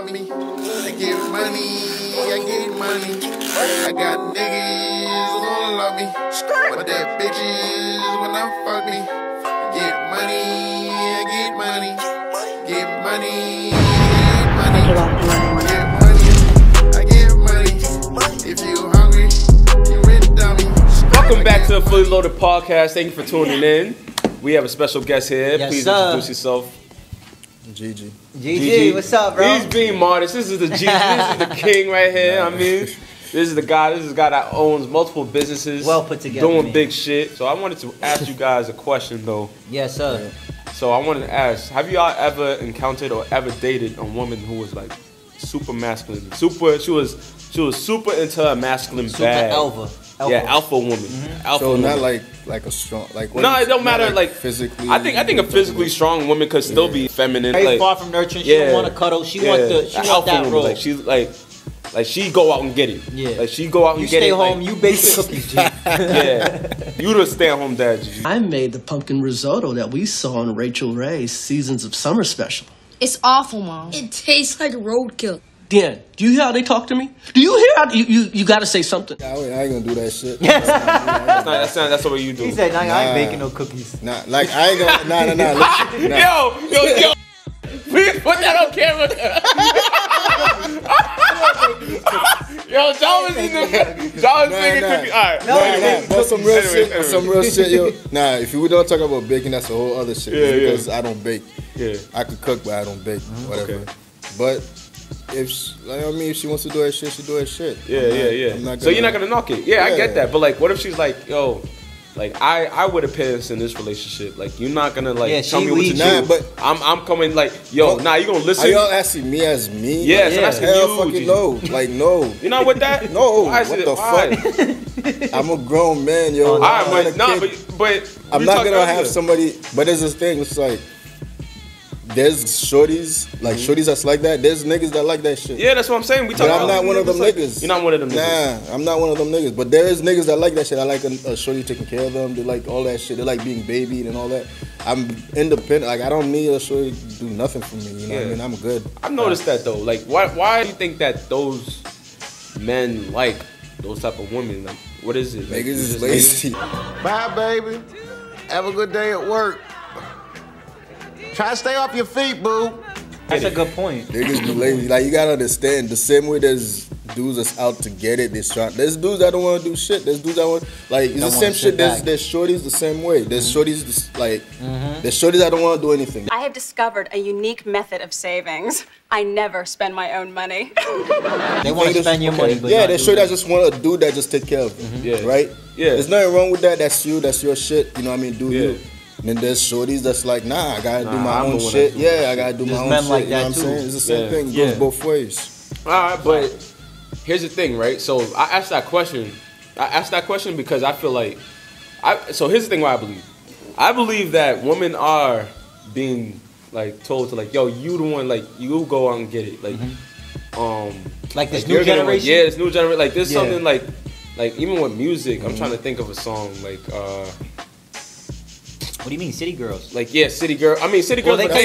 love me. I get money, I get money. I got niggas who don't love me. But that bitches when I fuck me. Get money, I get money. Get money, I get money. If you hungry, you rich dummy. Welcome back to the Fully Loaded Podcast. Thank you for tuning in. We have a special guest here. Yes, Please sir. introduce yourself. Gage, Gigi. what's up, bro? He's being modest. This is the Gigi. This is the king right here. I mean, this is the guy. This is the guy that owns multiple businesses. Well put together. Doing big shit. So I wanted to ask you guys a question, though. Yes, sir. So I wanted to ask: have y'all ever encountered or ever dated a woman who was like super masculine? She was super into a masculine Super bag. alpha. Yeah, alpha woman. Alpha So woman. not like a strong like. No, it don't matter. Like physically. I think a physically strong woman could still be feminine. Very like, far from nurturing. She don't want to cuddle. She want alpha that woman. role. Like she's like she go out and get it. Yeah. Like she go out and You get it. stay home. Like, You bake the cookies, G. yeah. You the stay at home dad. Gigi. I made the pumpkin risotto that we saw on Rachel Ray's Seasons of Summer special. It's awful, Mom. It tastes like roadkill. Dan, do you hear how they talk to me? Do you hear how you gotta say something? I ain't gonna do that shit. That's not what you do. He said, "Nah, I ain't baking no cookies." Nah, like I ain't gonna. Listen, Yo. Please put that on camera. Yo, John was thinking cookies. Alright. But some real shit. Some real shit, yo. Nah, if we don't talk about baking, that's a whole other shit. Yeah, because I don't bake. Yeah. I could cook, but I don't bake. Whatever. Okay. But if if she wants to do her shit, she do her shit. Yeah. So you're not gonna knock it. Yeah, I get that. But like, what if she's like, yo, like I would have pissed in this relationship. Like you're not gonna tell me what to do. Nah, but I'm coming like, yo, you gonna listen? Are y'all asking me as me? Yeah, like, so that's hell you, fucking no. Like no. You're not with that? No. Why What the fuck? I'm a grown man, yo. Alright, but I'm not gonna have somebody. But there's this thing. It's like there's shorties, like shorties that's like that. There's niggas that like that shit. Yeah, that's what I'm saying. But I'm not one of them niggas. You're not one of them niggas. Nah, I'm not one of them niggas. But there is niggas that like that shit. I like a shorty taking care of them. They like all that shit. They like being babied and all that. I'm independent. Like I don't need a shorty to do nothing for me. You know what I mean? I'm good. I've noticed that though. Like why do you think that those men like those type of women? Like what is it? Niggas is lazy. Bye, baby. Have a good day at work. Try to stay off your feet, boo. That's a good point. Niggas be lazy. Like you gotta understand, the same way there's dudes that's out to get it. There's dudes that don't want to do shit. There's dudes that want it's the same shit. There's shorties the same way. There's shorties there's shorties that don't want to do anything. I have discovered a unique method of savings. I never spend my own money. They want to spend your money, but yeah, there's shorties that just want a dude that just take care of them. Yeah. Right? Yeah. There's nothing wrong with that. That's you. That's your shit. You know what I mean? Do you? And then there's shorties that's like, nah, I gotta do my own shit. Yeah, I gotta do my own shit. Like you know what I'm saying? It's the same thing. It goes both ways. Alright, but here's the thing, right? So I asked that question. Because I feel like so here's the thing why I believe. I believe that women are being like told to like, yo, you the one, like you go out and get it. Like this new generation? Yeah, this new generation. Like there's something like even with music, I'm trying to think of a song like what do you mean, City Girls? Like City Girl. I mean, City Girls. They want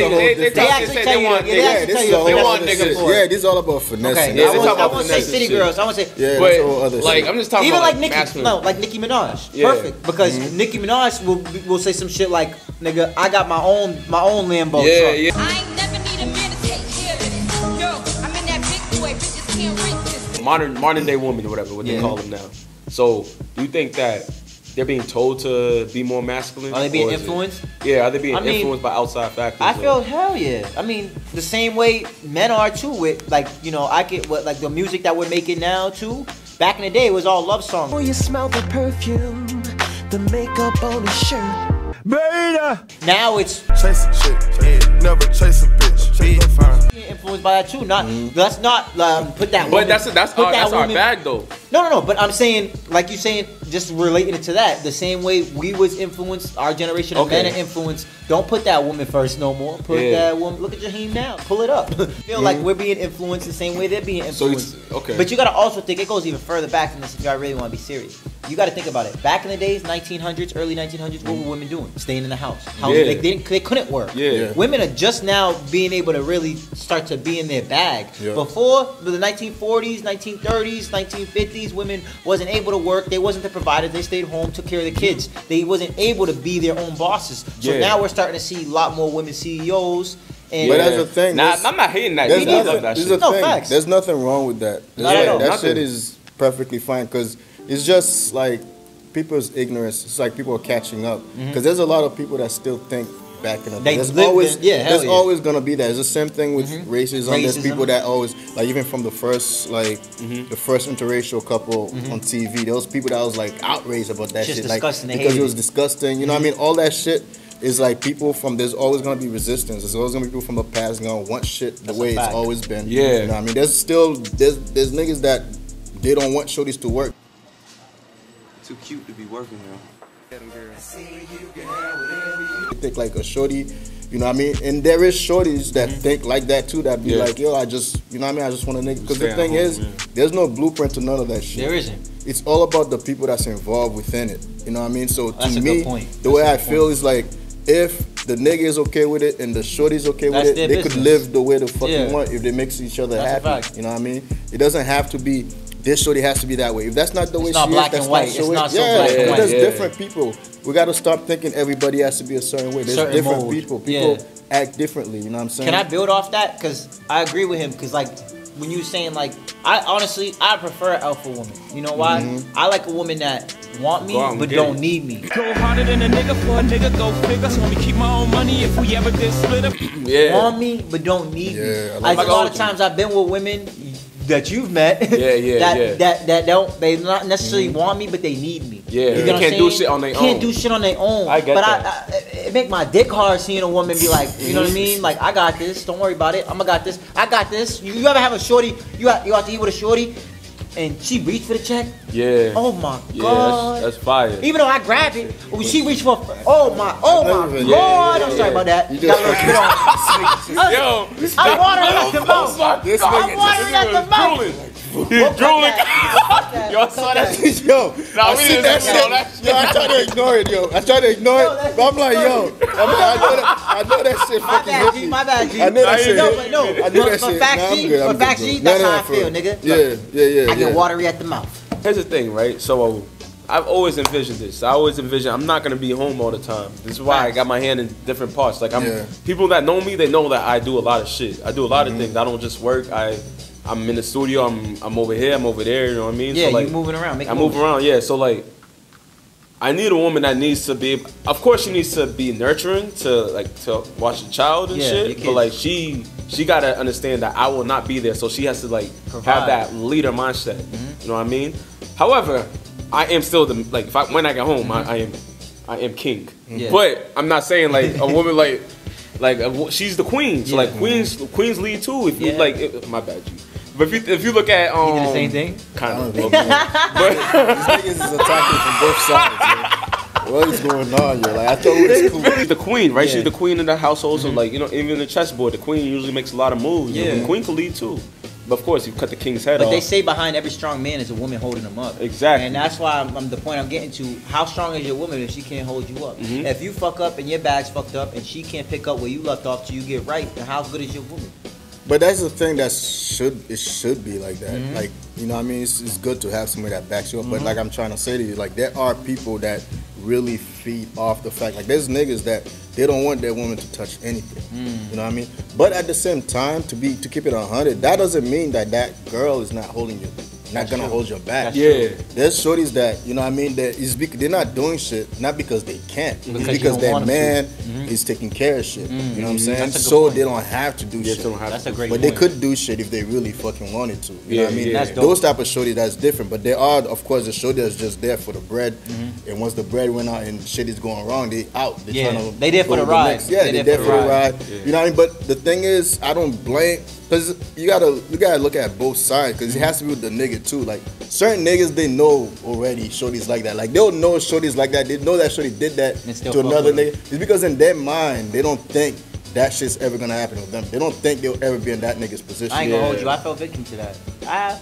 niggas. Yeah, this is all about finessing. Okay, I won't say City Girls. I want to say, yeah, but like I'm just talking even about like Nicki. No, like Nicki Minaj. Yeah. Perfect, because Nicki Minaj will say some shit like, "Nigga, I got my own Lambo." Yeah, yeah. I ain't never need a man to take care of it. Yo, I'm in that big boy, bitches can't rent this. Modern day woman or whatever, what they call them now. So, do you think that they're being told to be more masculine? Are they being influenced? Are they being influenced by outside factors? I feel hell yeah. I mean, the same way men are too. With like, I get what like the music that we're making now too. Back in the day, it was all love songs. Oh, you smell the perfume, the makeup on his shirt. Beta. Now it's Chase a chick, never chase a bitch. influenced by that too. Let's not put that. But that's our bag though. No. But I'm saying, like you saying, just relating it to that. The same way we was influenced, our generation of men are influenced. Don't put that woman first no more. Put that woman. Look at Jaheim now. Pull it up. Feel like we're being influenced the same way they're being influenced. So but you gotta also think it goes even further back than this if y'all really want to be serious. You got to think about it. Back in the days, 1900s, early 1900s, what were women doing? Staying in the house. They couldn't work. Yeah. Women are just now being able to really start to be in their bag. Yeah. Before the 1940s, 1930s, 1950s, women wasn't able to work. They wasn't the providers. They stayed home, took care of the kids. They wasn't able to be their own bosses. So now we're starting to see a lot more women CEOs. And but that's the thing. Nah, I'm not hating that. Facts. There's nothing wrong with that. That shit is perfectly fine because it's just like people's ignorance. It's like people are catching up because there's a lot of people that still think back in the day. There's always gonna be that. It's the same thing with racism. There's people that always like even from the first the first interracial couple on TV. There was people that was like outraged about that shit, like because it was disgusting. You know what I mean? All that shit. It's like people from there's always gonna be resistance. There's always gonna be people from the past gonna want shit the way it's always been. Yeah, you know what I mean. There's there's niggas that they don't want shorties to work. Too cute to be working, yo. Think like a shorty, you know what I mean. And there is shorties that think like that too. That be like, yo, I just, you know what I mean. I just want a nigga. Because the thing is, there's no blueprint to none of that shit. There isn't. It's all about the people that's involved within it. You know what I mean. So to me, the way I feel is like, if the nigga is okay with it and the shorty's okay with it, they could live the way the fuck they want if they makes each other happy. You know what I mean? It doesn't have to be this shorty has to be that way. If that's not the way she is, that's not so black and white. There's different people. We got to stop thinking everybody has to be a certain way. There's different people. People act differently. You know what I'm saying? Can I build off that? Because I agree with him. Because like when you saying like, I prefer an alpha woman. You know why? I like a woman that want me but don't need me. Go harder than a nigga for a nigga, go figure. So let me keep my own money if we ever did split up. Want me but don't need me. A lot of times I've been with women that you've met that they not necessarily want me but they need me. You know they can't do shit on their own. Can't do shit on their own. I get that. It make my dick hard seeing a woman be like, you know what I mean? Like, I got this. Don't worry about it. I got this. I got this. You ever have a shorty? You out to eat with a shorty, and she reached for the check? Yeah. Oh my god. That's fire. Even though I grabbed it, she reached for. Oh my god. I'm sorry about that. You just I watering at the mouth. I'm watering at the mouth. He's drooling. Yo, I saw that shit. Yo, I see that shit. Yo, I tried to ignore it, yo. I tried to ignore it, but I'm like, yo, I know that shit fucking hit me. My bad, G. I know that shit. No, I know that shit. For fact, G, that's how I feel, nigga. Yeah. I get watery at the mouth. Here's the thing, right? So I've always envisioned this. I'm not gonna be home all the time. This is why I got my hand in different parts. Like people that know me, they know that I do a lot of shit. I do a lot of things. I don't just work. I'm in the studio. I'm over here. I'm over there. You know what I mean? Yeah, so, like, you moving around. I move around. Yeah. So like, I need a woman that needs to be. Of course, she needs to be nurturing to watch the child and shit. But like, she gotta understand that I will not be there. So she has to like have that leader mindset. You know what I mean? However, I am still when I get home, I am king. But I'm not saying like a woman like she's the queen. So like queens lead too. If you my bad, G. But if you look at you did the same thing, kind of. But these niggas is attacking from both sides. What is going on, yo? Like I thought it was cool. She's the queen, right? She's the queen in the household. So like even the chessboard, the queen usually makes a lot of moves. The queen can lead too. But of course, you cut the king's head off. But they say behind every strong man is a woman holding him up. Exactly. And that's why the point I'm getting to. How strong is your woman if she can't hold you up? If you fuck up and your bag's fucked up and she can't pick up where you left off till you get right, then how good is your woman? But that's the thing that should be like that. Like, you know what I mean? It's good to have somebody that backs you up. But like I'm trying to say to you, like there are people that really feed off the fact, like there's niggas that they don't want their woman to touch anything. You know what I mean? But at the same time, to keep it 100, that doesn't mean that girl is not holding you. Not gonna hold your back. There's shorties that, you know what I mean, they're not doing shit not because they can't. It's because their man is taking care of shit. You know what I'm saying? So they don't have to do shit. That's a great But they could do shit if they really fucking wanted to. You know what I mean? That's Those type of shorties, that's different. But there are, of course, the shorty that's just there for the bread. And once the bread went out and shit is going wrong, they out. They there for the ride. They're there for the ride. You know what I mean? But the thing is, I don't blame. Because you gotta look at both sides, because it has to be with the nigga too. Like certain niggas, they know already shorties like that. Like they'll know shorties like that. They know that shorty did that to another nigga. It's because in their mind, they don't think that shit's ever gonna happen with them. They don't think they'll ever be in that nigga's position. I ain't gonna hold you. I fell victim to that.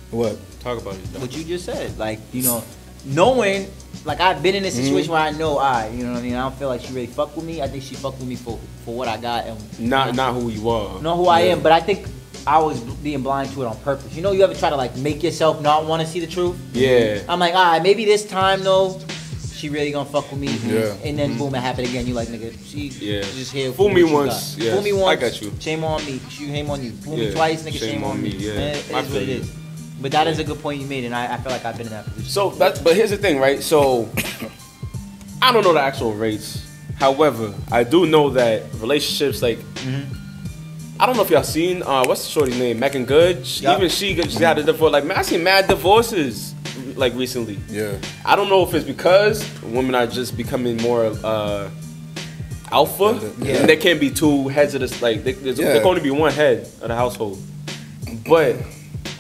What? Talk about it. What you just said. Like, you know, knowing, like I've been in a situation where I know, you know what I mean. I don't feel like she really fuck with me. I think she fuck with me for what I got and not who you are. Not who I am, but I think I was being blind to it on purpose. You know, you ever try to like make yourself not want to see the truth? Yeah. I'm like, maybe this time though, she really gonna fuck with me. Yeah. And then boom, it happened again. You like, nigga, she just here. Fool me once. Yeah. Fool me once. I got you. Shame on me. Shame on you. Fool me twice, nigga. Shame on me. Yeah. It is what it is. But that is a good point you made, and I feel like I've been in that position. So but here's the thing, right? So I don't know the actual rates. However, I do know that relationships like I don't know if y'all seen what's the shorty's name? Megan Good. Even she got a divorce. Like, man, I seen mad divorces like recently. Yeah. I don't know if it's because women are just becoming more alpha, and there can't be two heads of this. Like, there can only be one head of the household. But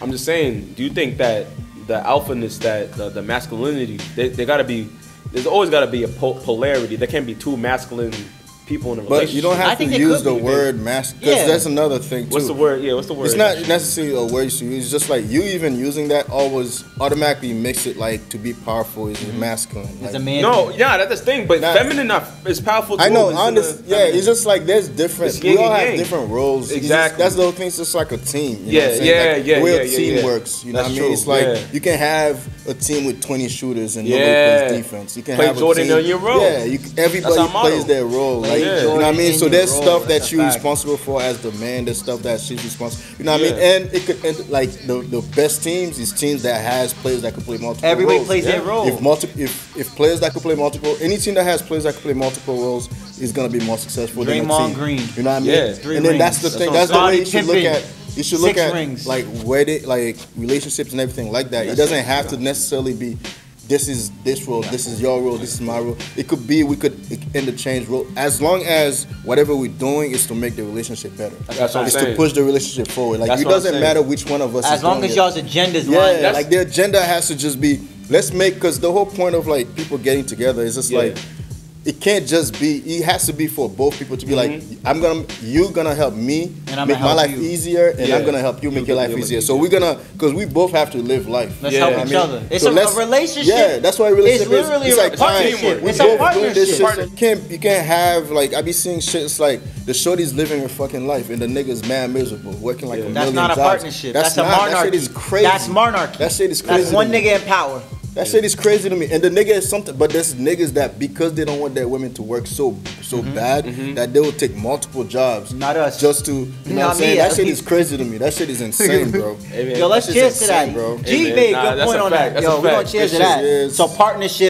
I'm just saying, do you think that the alphaness, that the masculinity, they gotta be? There's always gotta be a polarity. There can't be two masculine people in a relationship. But you don't have to use the word masculine, because that's another thing too. What's the word? Yeah, what's the word? It's not necessarily a word you use. It's just like you even using that always automatically makes it like to be powerful is masculine. It's like, a man. No, yeah, that's the thing. But feminine is powerful too. I know, honest. Yeah, it's just like there's different. It's We all yin and have yang. different roles. Exactly. That's the whole thing. It's just like a team. You know Yeah, what I'm saying? yeah, like, yeah, the way yeah, a team yeah. works. You know That's what I mean? true, It's like yeah. you can have a team with 20 shooters and nobody Yeah. plays defense. You can Play have Jordan a team. on your role. Yeah, everybody our motto. plays their role. Like, Yeah. you know what I mean? So there's Role, stuff that's that a you're fact. responsible for as the man. There's stuff that she's responsible. You know what I mean? Yeah. And it could like the best teams is teams that has players that can play multiple Everybody roles. plays their role. If players that can play multiple, any team that has players that can play multiple roles is gonna be more successful than a Draymond team. Green. You know what I mean? Yeah. 3 And then rings. that's the thing. what That's the way you Scottie should look Pippen. at. You should look 6 at rings. like like relationships and everything like that. It doesn't have to necessarily be. This is this role. This is your role. This is my role. It could be we could interchange role as long as whatever we're doing is to make the relationship better. That's what I'm It's saying. to push the relationship forward. Like That's it what I'm doesn't saying. matter which one of us. As is long doing as it. y'all's agendas Yeah, lined. like the agenda has to just be let's make, because the whole point of like people getting together is just like it can't just be. It has to be for both people to be like you're gonna help me And I'm make gonna my help life you. easier, and Yeah. I'm gonna help you make your life make it easier. easier. So we're gonna, because we both have to live life. Let's Yeah. help I each mean, other. It's so a let's- relationship. Yeah, that's why a relationship It's literally is. It's like a partnership. teamwork. It's We a both doing this shit. partnership. You can't have like I be seeing shit. It's like the shorty's living her fucking life, and the nigga's mad miserable, working like a million That's not a jobs. partnership. That's a not. monarchy. That shit is crazy. That's monarchy. That shit is crazy. That's one to me. nigga in power. That shit is crazy to me. And the nigga is something, but there's niggas that because they don't want their women to work so bad that they will take multiple jobs. Not us. Just to, you know Not what I'm saying? me, That at shit least. is crazy to me. That shit is insane, bro. Hey, man, Yo, let's That cheers shit's to that, insane, bro. G Hey, man, made nah, good that's point a on fact. that. That's Yo, a we're gonna fact. cheers to That that. shit is- So partnership.